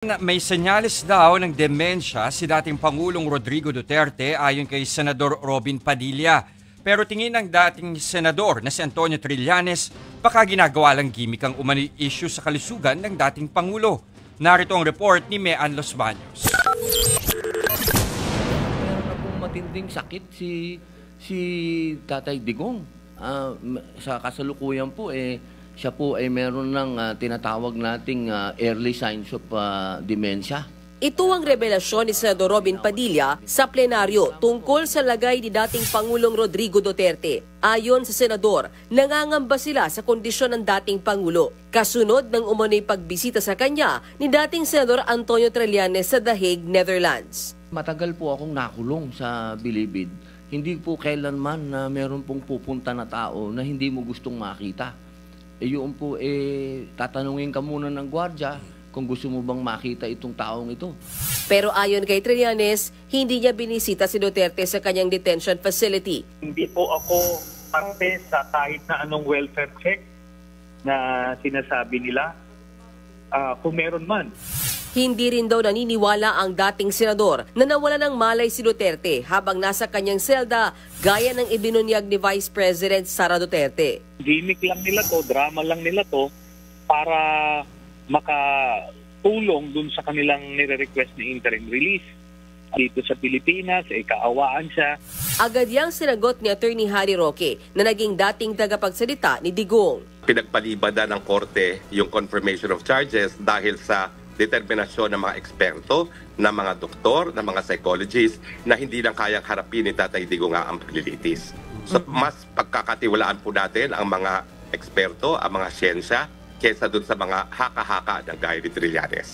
May senyales daw ng demensya si dating Pangulong Rodrigo Duterte ayon kay Senador Robin Padilla. Pero tingin ng dating senador na si Antonio Trillanes, baka ginagawa lang gimmick ang umano'y issue sa kalusugan ng dating Pangulo. Narito ang report ni Mean Los Baños. Meron na pong matinding sakit si Tatay Digong. Sa kasalukuyan po, siya po ay meron ng tinatawag nating early signs of dementia. Ito ang revelasyon ni Senador Robin Padilla sa plenaryo tungkol sa lagay ni dating Pangulong Rodrigo Duterte. Ayon sa senador, nangangamba sila sa kondisyon ng dating Pangulo. Kasunod ng umano'y pagbisita sa kanya ni dating Senador Antonio Trillanes sa The Hague, Netherlands. Matagal po akong nakulong sa Bilibid. Hindi po kailanman na meron pong pupunta na tao na hindi mo gustong makita. Yun po, tatanungin ka muna ng gwardiya kung gusto mo bang makita itong taong ito. Pero ayon kay Trillanes, hindi niya binisita si Duterte sa kanyang detention facility. Hindi po ako parte sa kahit na anong welfare check na sinasabi nila, kung meron man. Hindi rin daw naniniwala ang dating senador na nawala ng malay si Duterte habang nasa kanyang selda gaya ng ibinunyag ni Vice President Sara Duterte. Gimmick lang nila to, drama lang nila to para makatulong dun sa kanilang nire-request na interim release. Dito sa Pilipinas, kaawaan siya. Agad yang sinagot ni Attorney Harry Roque na naging dating tagapagsalita ni Digong. Pinagpalibada ng korte yung confirmation of charges dahil sa determinasyon ng mga eksperto, ng mga doktor, ng mga psychologists na hindi lang kayang harapin ni Tatay Digong ang paglilitis. So, mas pagkakatiwalaan po natin ang mga eksperto, ang mga siyensya, kesa dun sa mga haka-haka ng gaya ni Trillanes.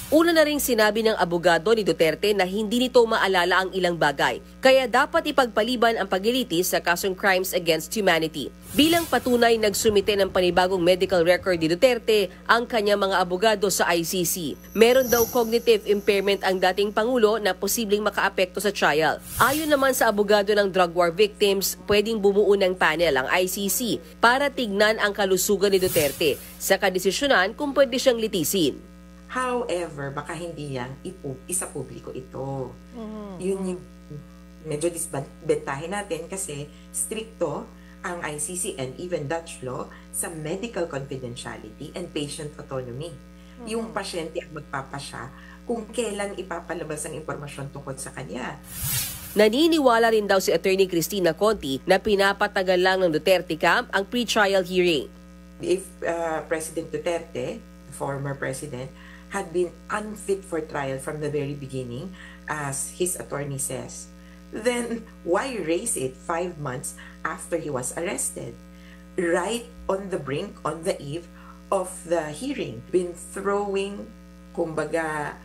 Una na ring sinabi ng abogado ni Duterte na hindi nito maalala ang ilang bagay, kaya dapat ipagpaliban ang paglilitis sa kasong crimes against humanity. Bilang patunay, nagsumite ng panibagong medical record ni Duterte ang kanyang mga abogado sa ICC. Meron daw cognitive impairment ang dating Pangulo na posibleng makaapekto sa trial. Ayon naman sa abogado ng drug war victims, pwedeng bumuo ng panel ang ICC para tignan ang kalusugan ni Duterte sa kadesisyonan kung pwede siyang litisin. However, baka hindi yan isa publiko ito. Yun yung medyo disbentahin natin kasi stricto ang ICC and even Dutch law sa medical confidentiality and patient autonomy. Yung pasyente ang magpapasya kung kailan ipapalabas ang impormasyon tungkol sa kanya. Naniniwala rin daw si Attorney Cristina Conti na pinapatagal lang ng Duterte camp ang pre-trial hearing. If President Duterte, former president, had been unfit for trial from the very beginning, as his attorney says, then why raise it 5 months after he was arrested? Right on the brink, on the eve of the hearing, been throwing, kumbaga,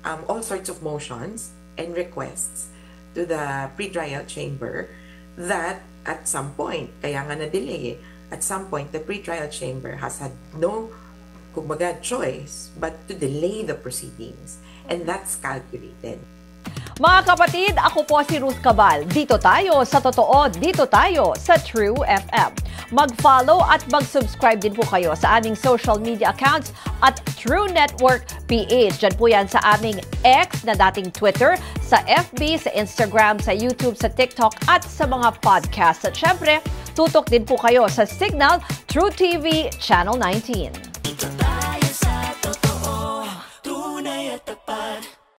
all sorts of motions and requests to the pre-trial chamber that at some point, kaya nga na-delay, at some point, the pre-trial chamber has had no kumbaga choice but to delay the proceedings, and that's calculated. Mga kapatid, ako po si Ruth Cabal. Dito tayo sa totoo, dito tayo sa True FM. Mag-follow at mag-subscribe din po kayo sa aming social media accounts at True Network PH. Diyan po yan sa aming X na dating Twitter, sa FB, sa Instagram, sa YouTube, sa TikTok at sa mga podcast. At syempre, tutok din po kayo sa Signal True TV Channel 19. Dito tayo sa totoo, tunay at tapat.